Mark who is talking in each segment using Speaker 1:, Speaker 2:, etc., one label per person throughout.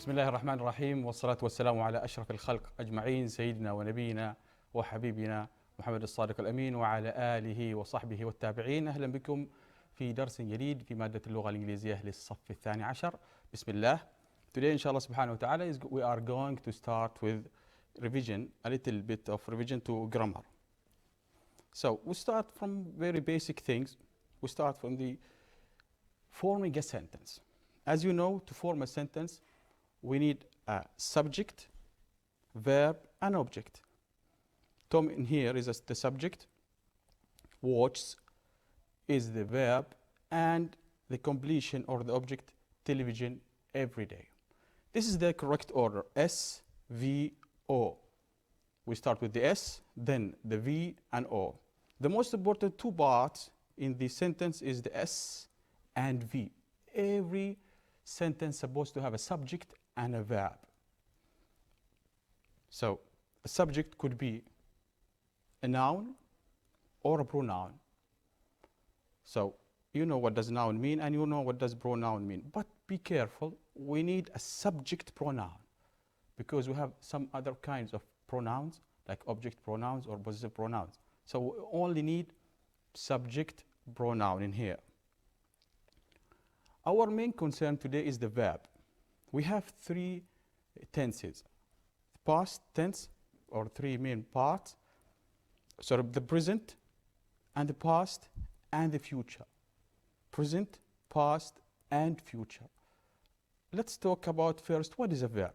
Speaker 1: بسم الله الرحمن الرحيم والصلاة والسلام على أشرف الخلق أجمعين سيدنا ونبينا وحبيبنا محمد الصادق الأمين وعلى آله وصحبه والتابعين. أهلا بكم في درس جديد في مادة اللغة الإنجليزية للصف الثاني عشر. بسم الله. Today inshallah subhanahu wa ta'ala we are going to start with revision, a little bit of revision to grammar. So we start from very basic things. We start from the forming a sentence. As you know, to form a sentence we need a subject, verb and object. Tom in here is the subject, watch is the verb, and the completion or the object, television, every day. This is the correct order, S, V, O. We start with the S, then the V and O. The most important two parts in the sentence is the S and V. Every sentence is supposed to have a subject and a verb. So a subject could be a noun or a pronoun. So you know what does noun mean and you know what does pronoun mean. But be careful, we need a subject pronoun because we have some other kinds of pronouns like object pronouns or possessive pronouns. So we only need subject pronoun in here. Our main concern today is the verb. We have three tenses, past tense or three main parts, sort of the present and the past and the future. Present, past and future. Let's talk about first what is a verb.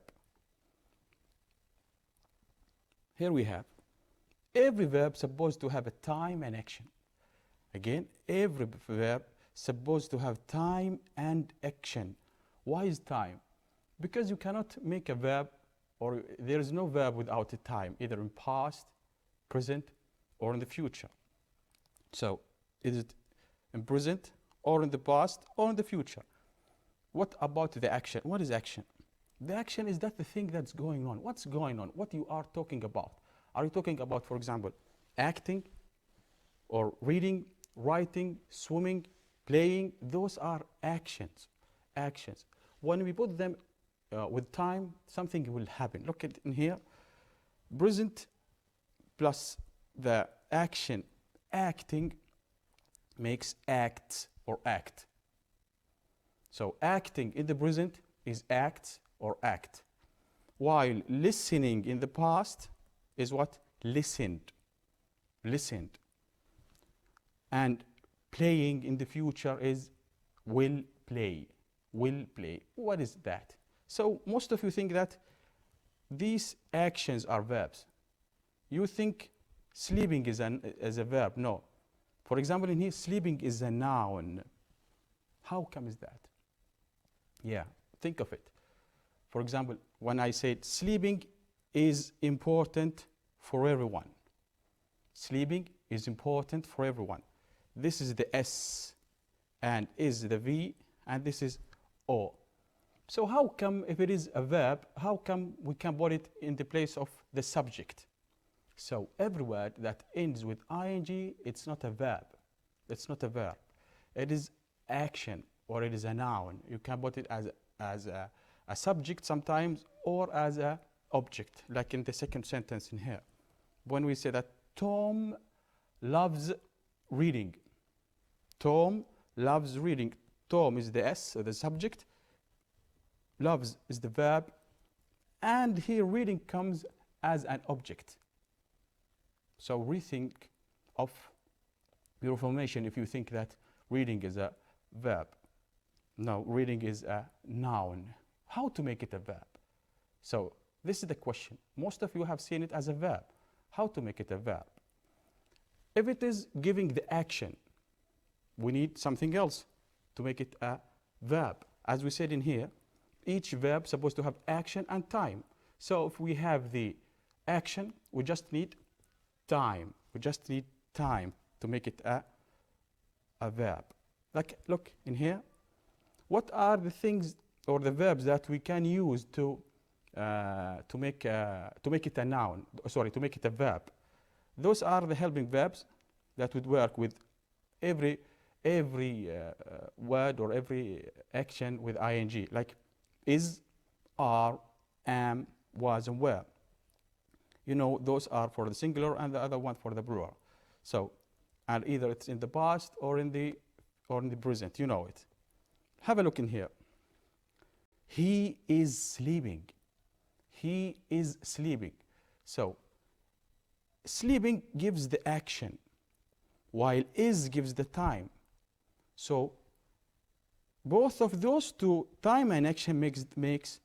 Speaker 1: Here we have every verb supposed to have a time and action. Again, every verb supposed to have time and action. Why is time? Because you cannot make a verb, or there is no verb without a time, either in past, present, or in the future. So, is it in present, or in the past, or in the future? What about the action? What is action? The action is that the thing that's going on. What's going on? What you are talking about? Are you talking about, for example, acting, or reading, writing, swimming, playing? Those are actions. Actions. When we put them with time, something will happen. Look at in here. Present plus the action, acting, makes acts or act. So acting in the present is acts or act. While listening in the past is what? Listened. Listened. And playing in the future is will play. Will play. What is that? So most of you think that these actions are verbs. You think sleeping is a verb. No. For example, in here, sleeping is a noun. How come is that? Yeah, think of it. For example, when I said sleeping is important for everyone. Sleeping is important for everyone. This is the S and is the V and this is O. So how come if it is a verb, how come we can put it in the place of the subject? So every word that ends with ing, it's not a verb. It's not a verb. It is action or it is a noun. You can put it as a subject sometimes or as an object, like in the second sentence in here. When we say that Tom loves reading. Tom loves reading. Tom is the S, so the subject. Loves is the verb. And here reading comes as an object. So rethink of your formation if you think that reading is a verb. No, reading is a noun. How to make it a verb? So this is the question. Most of you have seen it as a verb. How to make it a verb? If it is giving the action, we need something else to make it a verb. As we said in here, each verb is supposed to have action and time. So if we have the action, we just need time. We just need time to make it a verb. Like, look in here. What are the things or the verbs that we can use to make it a noun? Sorry, to make it a verb. Those are the helping verbs that would work with every word or every action with ing, like is, are, am, was, and were. You know, those are for the singular and the other one for the plural. So, and either it's in the past or in the present. You know it. Have a look in here. He is sleeping. He is sleeping. So, sleeping gives the action, while is gives the time. So, both of those two, time and action, makes,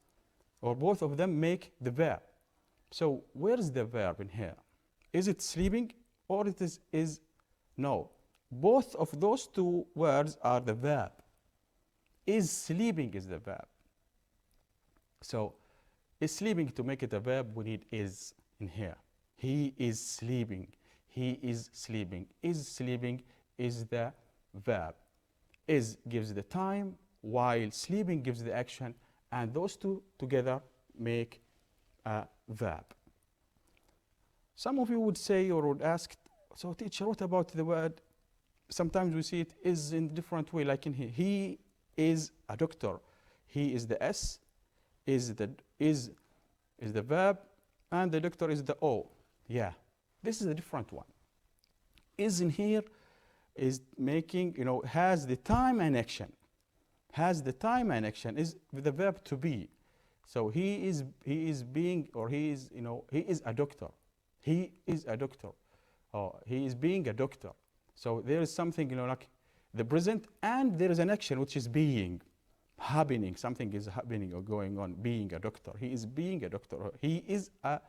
Speaker 1: or both of them make the verb. So, where is the verb in here? Is it sleeping or it is no? Both of those two words are the verb. Is sleeping is the verb. So, is sleeping, to make it a verb, we need is in here. He is sleeping. He is sleeping. Is sleeping is the verb. Is gives the time, while sleeping gives the action, and those two together make a verb. Some of you would say or would ask, so teacher, what about the word? Sometimes we see it is in a different way, like in here. He is a doctor. He is the S, is the verb, and the doctor is the O. Yeah, this is a different one. Is in here is making, has the time and action. Has the time and action is with the verb to be. So he is being, or he is a doctor. He is a doctor. Or he is being a doctor. So there is something, like the present, and there is an action which is being, happening. Something is happening or going on, being a doctor. He is being a doctor. He is a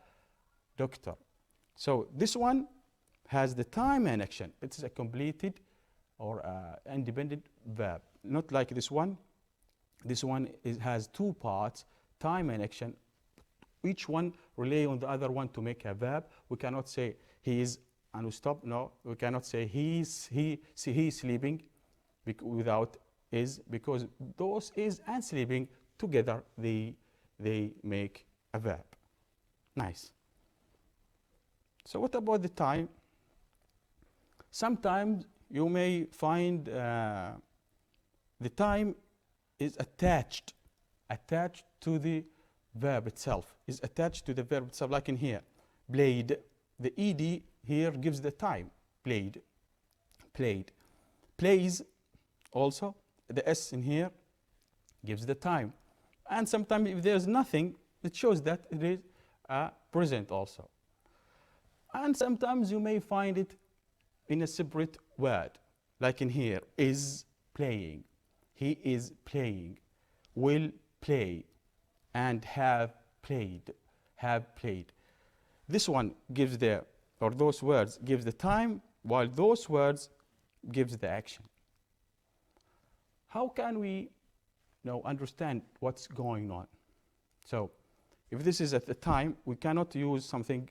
Speaker 1: doctor. So this one has the time and action. It's a completed or independent verb. Not like this one. This one has two parts, time and action. Each one rely on the other one to make a verb. We cannot say he is and we stop. No, we cannot say he is sleeping without is, because those is and sleeping together they make a verb. Nice. So what about the time? Sometimes you may find the time is attached to the verb itself, is attached to the verb itself, like in here. Played, the ed here gives the time. Played, played. Plays also, the s in here gives the time. And sometimes if there's nothing, it shows that it is a present also. And sometimes you may find it in a separate word, like in here, is playing. He is playing, will play, and have played, have played. This one gives those words gives the time, while those words gives the action. How can we understand what's going on? So if this is at the time, we cannot use something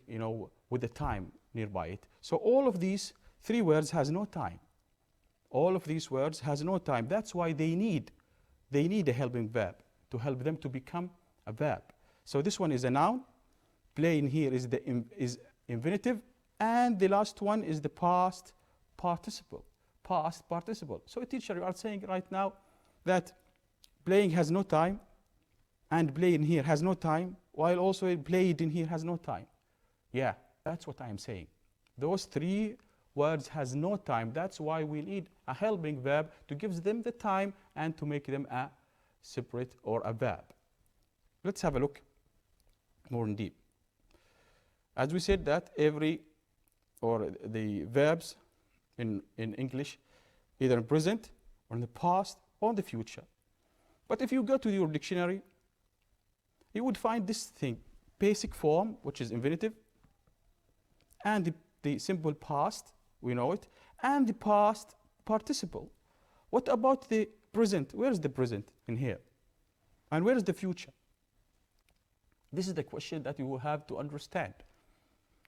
Speaker 1: with the time nearby it. So all of these three words has no time. All of these words has no time. That's why they need a helping verb to help them to become a verb. So this one is a noun. Play in here is infinitive, and the last one is the past participle. Past participle. So teacher, you are saying right now that playing has no time, and play in here has no time, while also played in here has no time. Yeah, that's what I am saying. Those three words has no time. That's why we need a helping verb to give them the time and to make them a separate or a verb. Let's have a look more in deep. As we said that the verbs in English, either in present or in the past or in the future. But if you go to your dictionary, you would find this thing, basic form, which is infinitive, and the simple past, we know it, and the past participle. What about the present? Where is the present in here? And where is the future? This is the question that you will have to understand.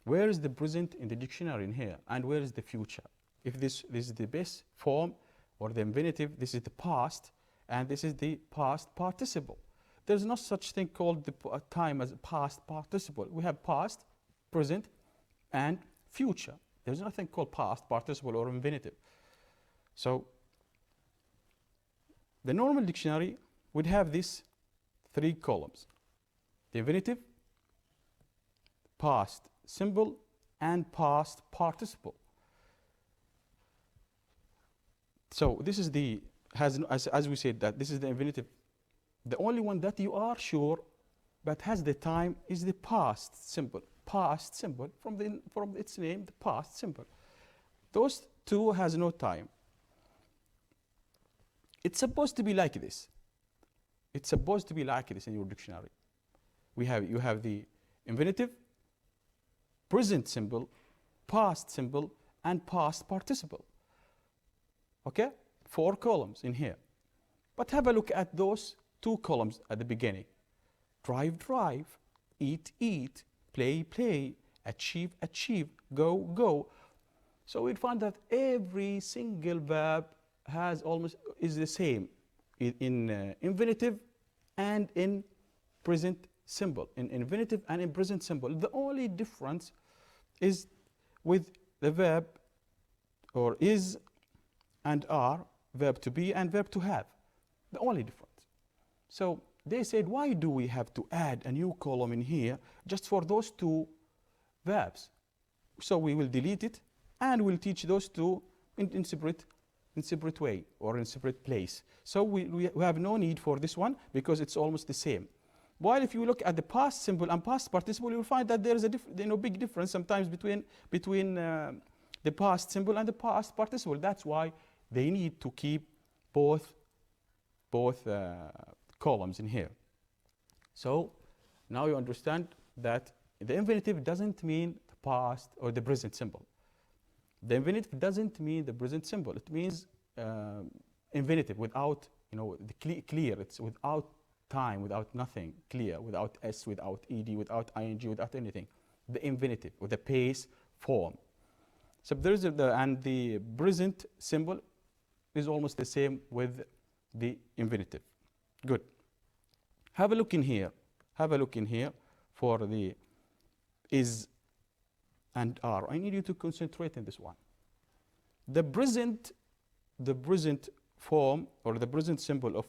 Speaker 1: Where is the present in the dictionary in here? And where is the future? If this is the base form or the infinitive, this is the past, and this is the past participle. There's no such thing called the time as past participle. We have past, present, and future. There's nothing called past participle or infinitive. So the normal dictionary would have these three columns. The infinitive, past simple, and past participle. So this is the, as we said, that this is the infinitive. The only one that you are sure but has the time is the past simple. Past simple, from its name, the past simple. Those two has no time. It's supposed to be like this. It's supposed to be like this in your dictionary. You have the infinitive, present simple, past simple, and past participle. Okay? 4 columns in here. But have a look at those 2 columns at the beginning. Drive, drive, eat, eat, play, play, achieve, achieve, go, go. So we'd find that every single verb is the same in infinitive and in present simple. In infinitive and in present simple. The only difference is with the verb, or is and are, verb to be and verb to have. The only difference. So they said, why do we have to add a new column in here just for those 2 verbs? So we will delete it and we'll teach those 2 in separate way or in separate place. So we have no need for this one because it's almost the same. While if you look at the past simple and past participle, you'll find that there is a big difference sometimes between the past simple and the past participle. That's why they need to keep both columns in here. So now you understand that the infinitive doesn't mean the past or the present simple. The infinitive doesn't mean the present simple. It means infinitive without, the clear. It's without time, without nothing, clear, without s, without ed, without ing, without anything. The infinitive with the base form. So there is and the present symbol is almost the same with the infinitive. Good. Have a look in here. Have a look in here for the is and are. I need you to concentrate on this one. The present form or the present symbol of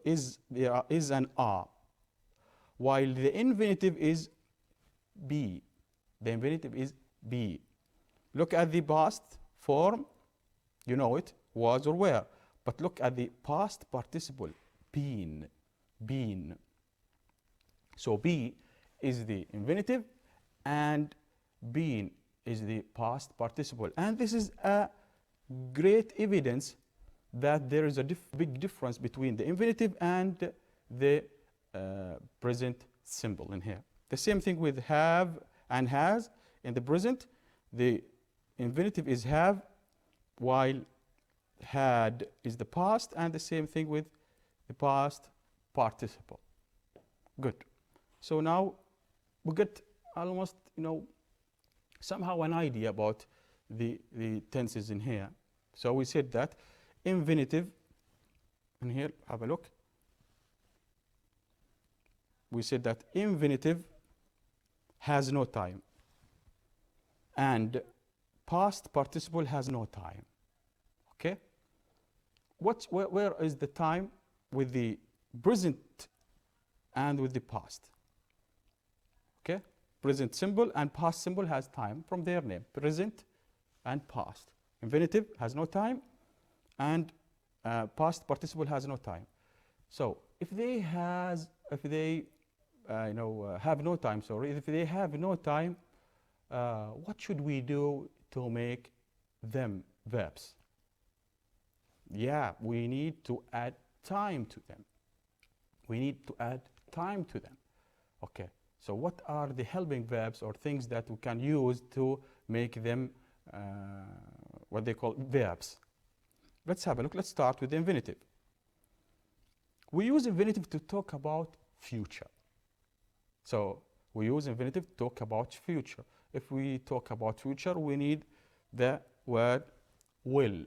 Speaker 1: is and are, while the infinitive is be. The infinitive is be. Look at the past form, you know it, was or were. But look at the past participle, been, been. So be is the infinitive and been is the past participle. And this is a great evidence that there is a big difference between the infinitive and the present symbol in here. The same thing with have and has. In the present, the infinitive is have, while had is the past, and the same thing with the past participle. Good. So now we get almost, somehow an idea about the tenses in here. So we said that infinitive, in here, have a look. We said that infinitive has no time, and past participle has no time. Okay? Where is the time with the present and with the past? Okay? Present symbol and past symbol has time from their name. Present and past. Infinitive has no time, and past participle has no time. So if they have no time, if they have no time, what should we do to make them verbs? Yeah, we need to add time to them. We need to add time to them. Okay, so what are the helping verbs or things that we can use to make them what they call verbs? Let's have a look. Let's start with the infinitive. We use infinitive to talk about future. So we use infinitive to talk about future. If we talk about future, we need the word will.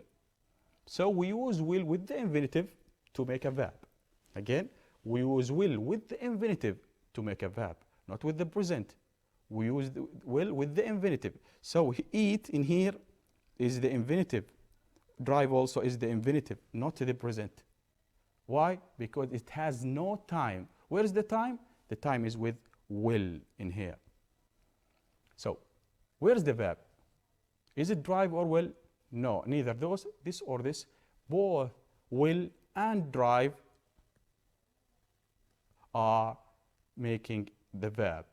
Speaker 1: So we use will with the infinitive to make a verb. Again, we use will with the infinitive to make a verb, not with the present. We use the will with the infinitive. So eat in here is the infinitive. Drive also is the infinitive, not the present. Why? Because it has no time. Where is the time? The time is with will in here. So where's the verb? Is it drive or will? No, neither those, this or this. Both will and drive are making the verb.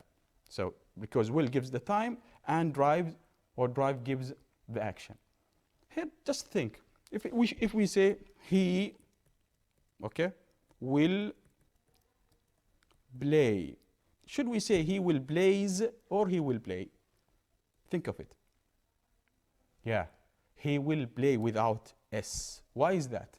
Speaker 1: So because will gives the time and drive or drive gives the action. Here, just think. If we say he, okay, will play, should we say he will plays or he will play? Think of it. Yeah, he will play without S. Why is that?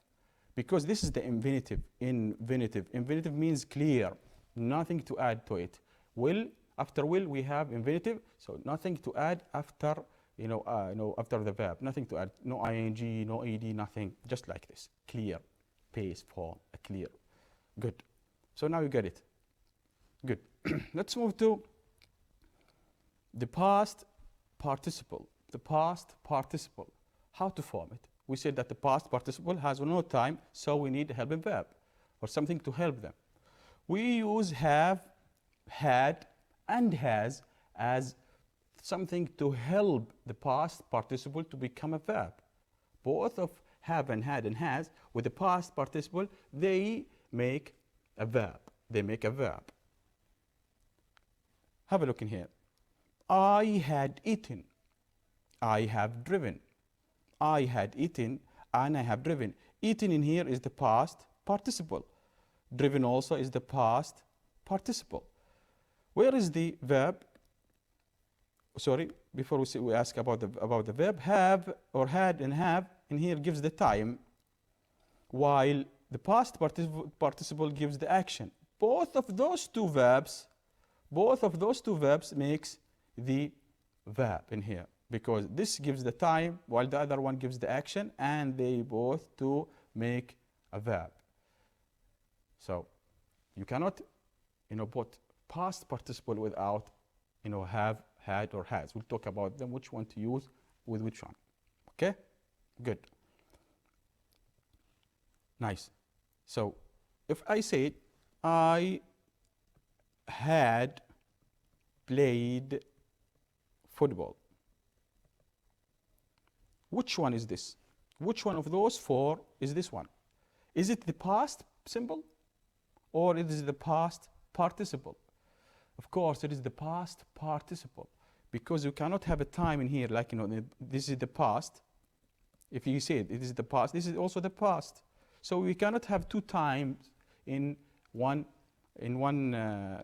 Speaker 1: Because this is the infinitive. Infinitive means clear, nothing to add to it. Will, after will we have infinitive, so nothing to add after, after the verb. Nothing to add. No ing, no ed, nothing. Just like this. Clear, pace form, clear. Good. So now you get it. Good. Let's move to the past participle. The past participle. How to form it? We said that the past participle has no time, so we need a helping verb or something to help them. We use have, had, and has as something to help the past participle to become a verb. Both of have and had and has with the past participle, they make a verb. They make a verb. Have a look in here. I had eaten. I have driven. I had eaten and I have driven. Eaten in here is the past participle. Driven also is the past participle. Where is the verb? Sorry, before we ask about the verb, have or had and have in here gives the time, while the past participle gives the action. Both of those two verbs makes the verb in here, because this gives the time while the other one gives the action, and they both two make a verb. So you cannot put past participle without have, had, or has. We'll talk about them, which one to use with which one. Okay, good, nice. So if I say I had played football, which one is this? Which one of those four is this one? Is it the past simple or it is the past participle? Of course, it is the past participle, because you cannot have a time in here like, this is the past. If you say it is the past, this is also the past. So we cannot have two times in one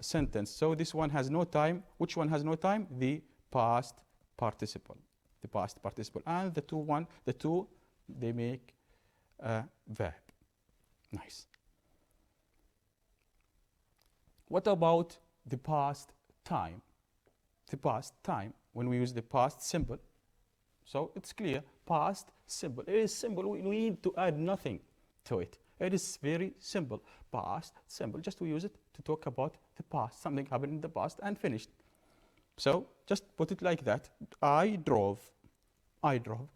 Speaker 1: sentence. So this one has no time. Which one has no time? The past participle. The past participle. And the two, they make a verb. Nice. What about the past time? The past time, when we use the past simple, so it's clear, past simple. It is simple. We need to add nothing to it. It is very simple. Past simple. Just we use it to talk about the past. Something happened in the past and finished. So just put it like that. I drove. I drove.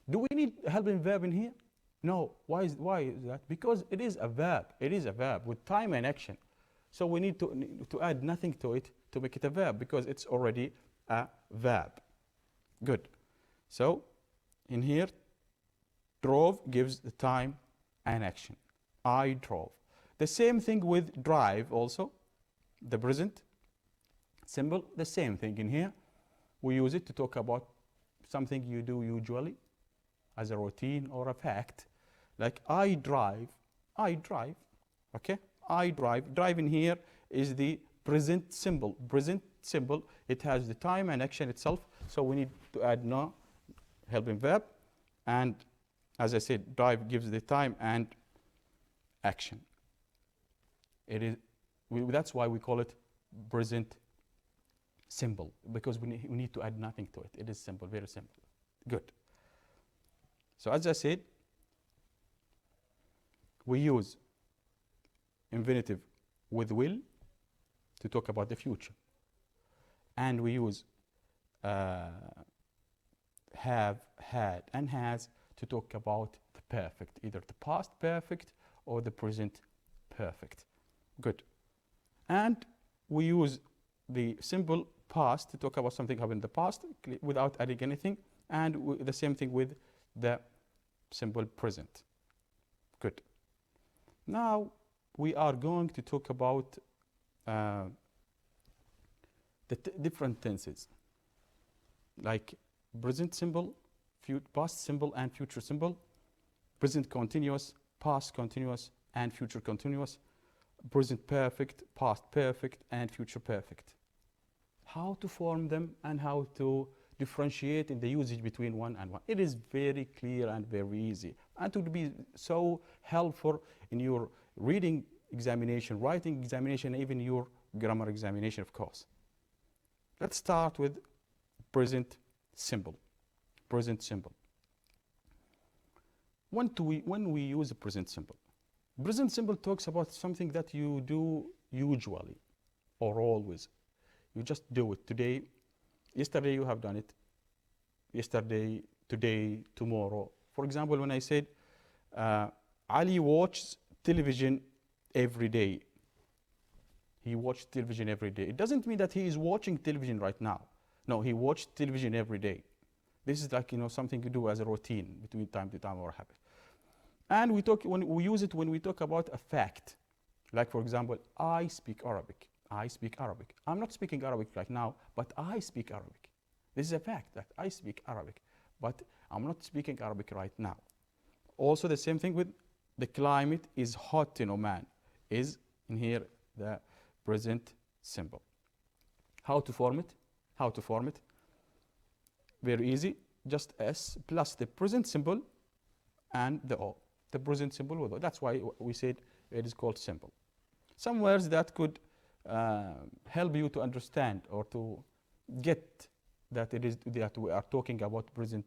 Speaker 1: Do we need a helping verb in here? No. Why is that? Because it is a verb. It is a verb with time and action. So we need to add nothing to it to make it a verb, because it's already a verb. Good. So in here, drove gives the time and action. I drove. The same thing with drive also. The present symbol, the same thing in here. We use it to talk about something you do usually as a routine or a fact. Like I drive. I drive. Okay? I drive. Drive in here is the present symbol. Present symbol, it has the time and action itself. So we need to add no helping verb. And as I said, drive gives the time and action. That's why we call it present simple, because we need to add nothing to it. It is simple, very simple. Good. So as I said, we use infinitive with will to talk about the future. And we use have, had, and has to talk about the perfect, either the past perfect or the present perfect. Good. And we use the simple past to talk about something happened in the past without adding anything, and the same thing with the simple present. Good. Now we are going to talk about the different tenses, like present simple, past simple and future simple, present continuous, past continuous and future continuous, present perfect, past perfect and future perfect. How to form them and how to differentiate in the usage between one and one. It is very clear and very easy, and it would be so helpful in your reading examination, writing examination, even your grammar examination, of course. Let's start with present simple. Present simple. When we use a present simple talks about something that you do usually or always. You just do it today. Yesterday you have done it. Yesterday, today, tomorrow. For example, when I said Ali watches television every day. He watched television every day. It doesn't mean that he is watching television right now. No, he watched television every day. This is like, something you do as a routine between time to time or habit. And when we use it when we talk about a fact. Like, for example, I speak Arabic. I speak Arabic. I'm not speaking Arabic right now, but I speak Arabic. This is a fact that I speak Arabic, but I'm not speaking Arabic right now. Also, the same thing with the climate is hot in Oman. Is in here the present simple. How to form it? How to form it? Very easy. Just S plus the present simple and the O. The present simple with O. That's why we said it is called simple. Some words that could help you to understand or to get that it is that we are talking about present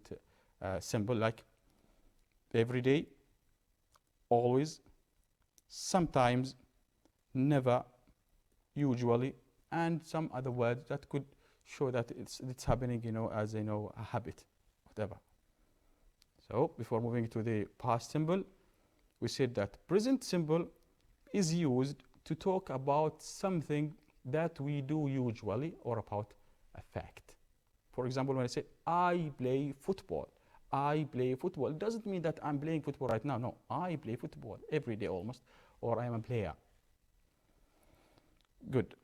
Speaker 1: simple, like every day, always, sometimes, never, usually, and some other words that could show that it's happening, as a habit, whatever. So before moving to the past simple, we said that present simple is used to talk about something that we do usually or about a fact. For example, when I say I play football, I play football, it doesn't mean that I'm playing football right now. No, I play football every day almost, or I am a player. Good.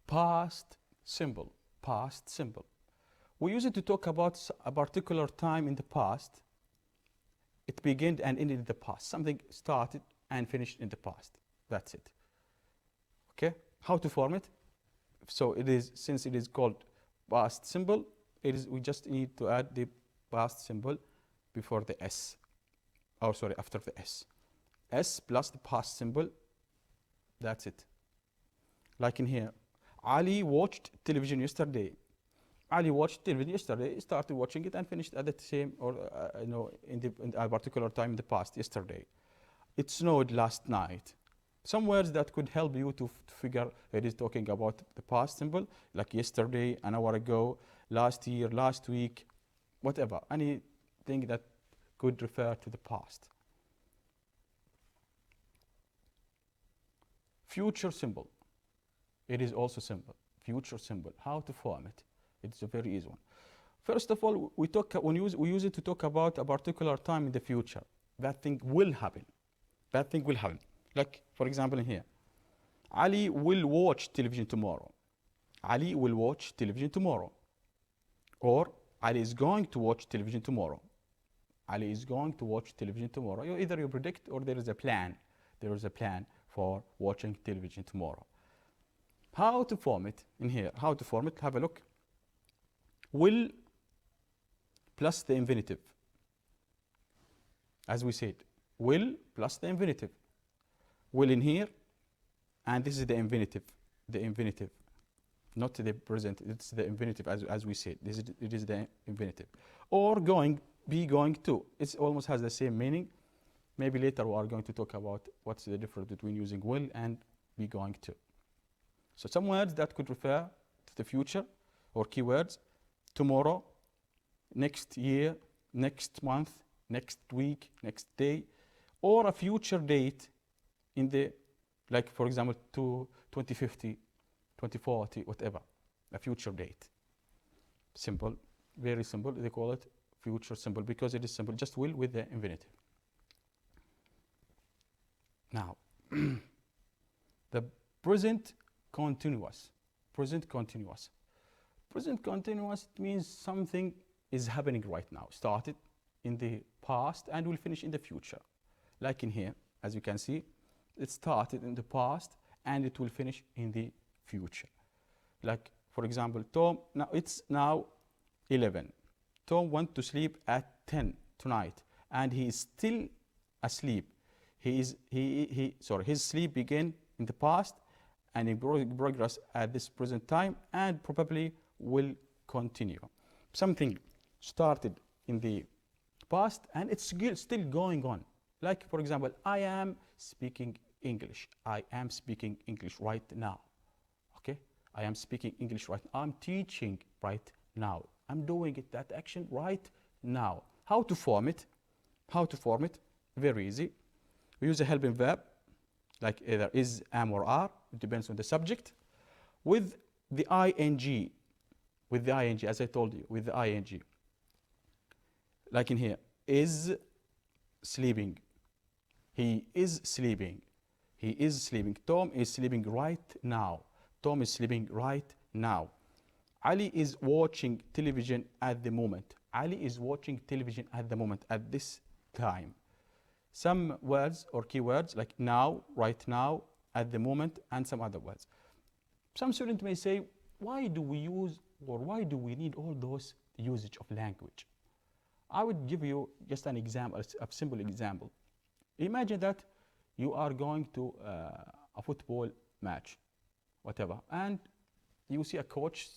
Speaker 1: Past simple. Past simple. We use it to talk about a particular time in the past. It began and ended in the past. Something started and finished in the past. That's it. Okay? How to form it? So it is, since it is called past simple, we just need to add the past symbol before the S. After the S. S plus the past symbol. That's it. Like in here. Ali watched television yesterday. Ali watched television yesterday, started watching it and finished at the same, or in a particular time in the past, yesterday. It snowed last night. Some words that could help you to figure it is talking about the past simple, like yesterday, an hour ago, last year, last week, whatever. Anything that could refer to the past. Future simple. It is also simple. Future simple. How to form it? It's a very easy one. First of all, we use it to talk about a particular time in the future. That thing will happen. That thing will happen. Like, for example, in here. Ali will watch television tomorrow. Ali will watch television tomorrow. Or Ali is going to watch television tomorrow. Ali is going to watch television tomorrow. Either you predict or there is a plan. There is a plan for watching television tomorrow. How to form it in here? How to form it? Have a look. Will plus the infinitive. As we said, will plus the infinitive. Will in here, and this is the infinitive. The infinitive, not the present. It's the infinitive, as we said. It is the infinitive. Or be going to. It almost has the same meaning. Maybe later we are going to talk about what's the difference between using will and be going to. So some words that could refer to the future or keywords: tomorrow, next year, next month, next week, next day, or a future date in the Like, for example, to 2050, 2040, whatever, a future date. Simple, very simple. They call it future simple because it is simple, just will with the infinitive. Now, the present continuous. Present continuous. Present continuous means something is happening right now, started in the past and will finish in the future. Like in here, as you can see, it started in the past and it will finish in the future. Like, for example, Tom, now it's now 11. Tom went to sleep at 10 tonight and he is still asleep. His sleep began in the past and in progress at this present time and probably will continue. Something started in the past and it's still going on. Like, for example, I am speaking English. I am speaking English right now. Okay? I am speaking English right now. I'm teaching right now. I'm doing it, that action right now. How to form it? How to form it? Very easy. We use a helping verb, like either is, am, or are. It depends on the subject. With the ing. With the ing, as I told you, with the ing. Like in here, is sleeping. He is sleeping. He is sleeping. Tom is sleeping right now. Tom is sleeping right now. Ali is watching television at the moment. Ali is watching television at the moment, at this time. Some words or keywords like now, right now, at the moment, and some other words. Some students may say, why do we use or why do we need all those usage of language? I would give you just an example, a simple example. Imagine that you are going to a football match, whatever, and you see a coach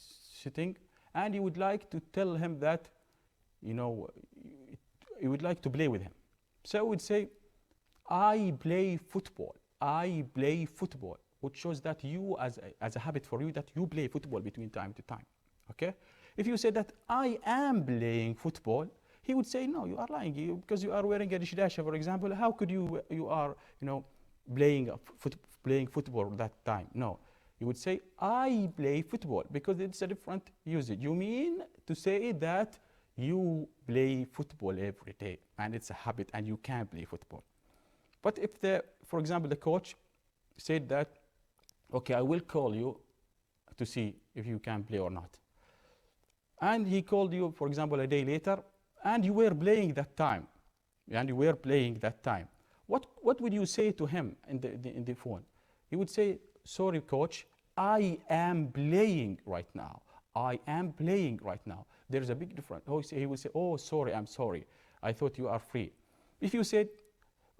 Speaker 1: sitting and you would like to tell him that, you would like to play with him. So we would say, I play football. I play football, which shows that you, as a habit for you, that you play football between time to time. Okay? If you say that I am playing football, he would say, no, you are lying, because you are wearing a dishdasha, for example. How could you are, playing football that time? No. You would say, I play football, because it's a different usage. You mean to say that you play football every day, and it's a habit, and you can play football. But if, for example, the coach said that, okay, I will call you to see if you can play or not. And he called you, for example, a day later, and you were playing that time. What would you say to him in the phone? He would say, sorry, coach, I am playing right now. I am playing right now. There's a big difference. He would say, oh, sorry, I'm sorry. I thought you are free. If you said,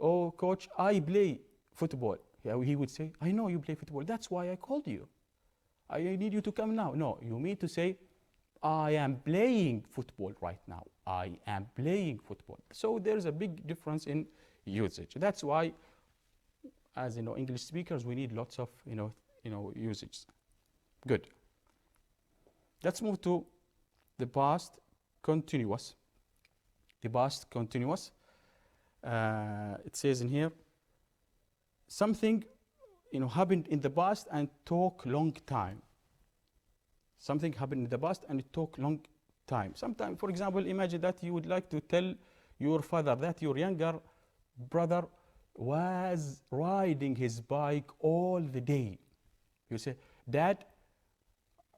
Speaker 1: oh, coach, I play football, he would say, I know you play football. That's why I called you. I need you to come now. No, you mean to say, I am playing football right now. I am playing football. So there's a big difference in usage. That's why, as English speakers, we need lots of usage. Good. Let's move to the past continuous. The past continuous. It says in here, something happened in the past and took long time. Something happened in the past and it took long time. Sometimes, for example, imagine that you would like to tell your father that your younger brother was riding his bike all the day. You say, Dad,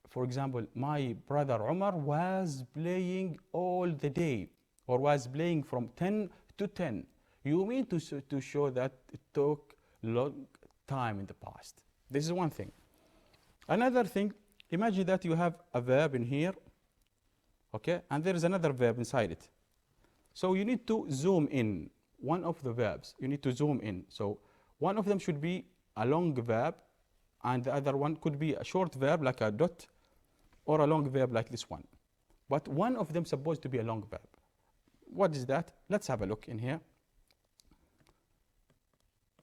Speaker 1: for example, my brother Omar was playing all the day, or was playing from 10 to 10. You mean to show that it took long time in the past. This is one thing. Another thing, imagine that you have a verb in here, okay, and there is another verb inside it. So you need to zoom in one of the verbs. You need to zoom in. So one of them should be a long verb, and the other one could be a short verb like a dot, or a long verb like this one. But one of them is supposed to be a long verb. What is that? Let's have a look in here.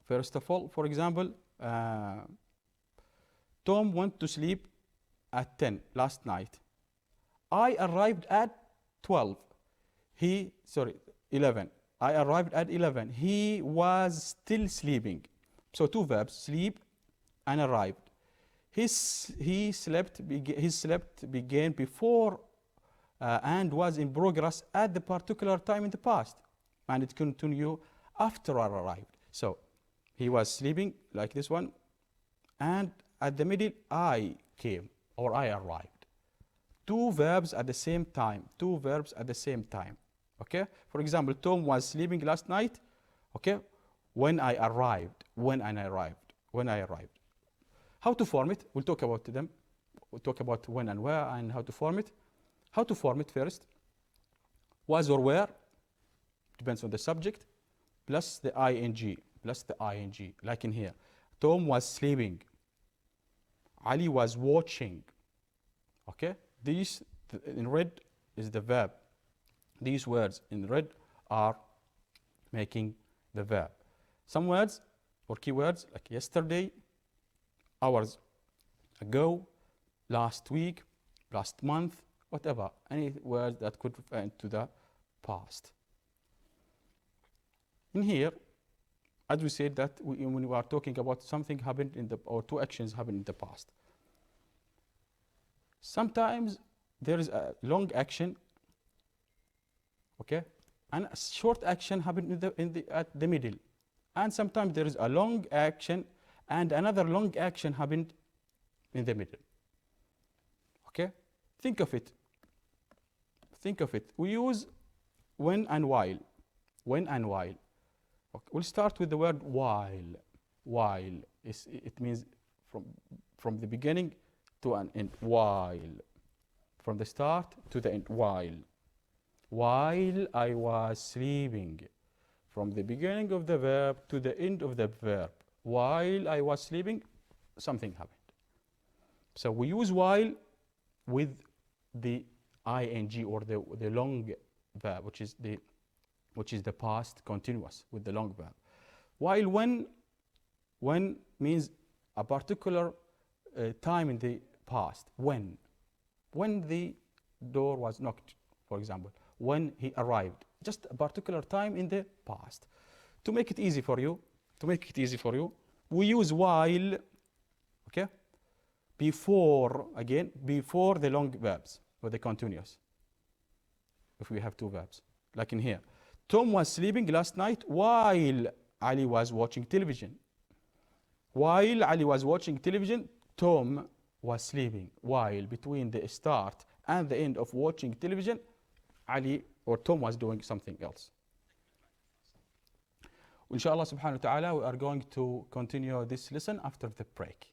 Speaker 1: First of all, for example, Tom went to sleep at 10 last night. I arrived at 12. 11. I arrived at 11. He was still sleeping. So two verbs, sleep and arrived. His slept began before and was in progress at the particular time in the past, and it continued after I arrived. So he was sleeping like this one, and at the middle I came or I arrived. Two verbs at the same time. Two verbs at the same time. Okay? For example, Tom was sleeping last night. Okay? When I arrived. When I arrived. When I arrived. How to form it? We'll talk about them. We'll talk about when and where and how to form it. How to form it first? Was or were, depends on the subject, plus the ing, plus the ing, like in here. Tom was sleeping. Ali was watching. Okay? These in red is the verb. These words in red are making the verb. Some words or keywords like yesterday, hours ago, last week, last month, whatever, any word that could refer to the past. In here, as we said that when we are talking about something happened in the, or two actions happened in the past. Sometimes there is a long action, okay, and a short action happened at the middle, and sometimes there is a long action and another long action happened in the middle. Okay, think of it. Think of it. We use when and while. When and while. Okay. We'll start with the word while. While it means from the beginning to an end. While. From the start to the end. While. While I was sleeping. From the beginning of the verb to the end of the verb. While I was sleeping, something happened. So we use while with the ing or the long verb, which is the past continuous with the long verb. While when means a particular time in the past. When the door was knocked, for example. When he arrived. Just a particular time in the past. To make it easy for you, we use while, okay, before the long verbs or the continuous. If we have two verbs, like in here. Tom was sleeping last night while Ali was watching television. While Ali was watching television, Tom was sleeping. While between the start and the end of watching television, Ali or Tom was doing something else. Inshallah subhanahu wa ta'ala, we are going to continue this lesson after the break.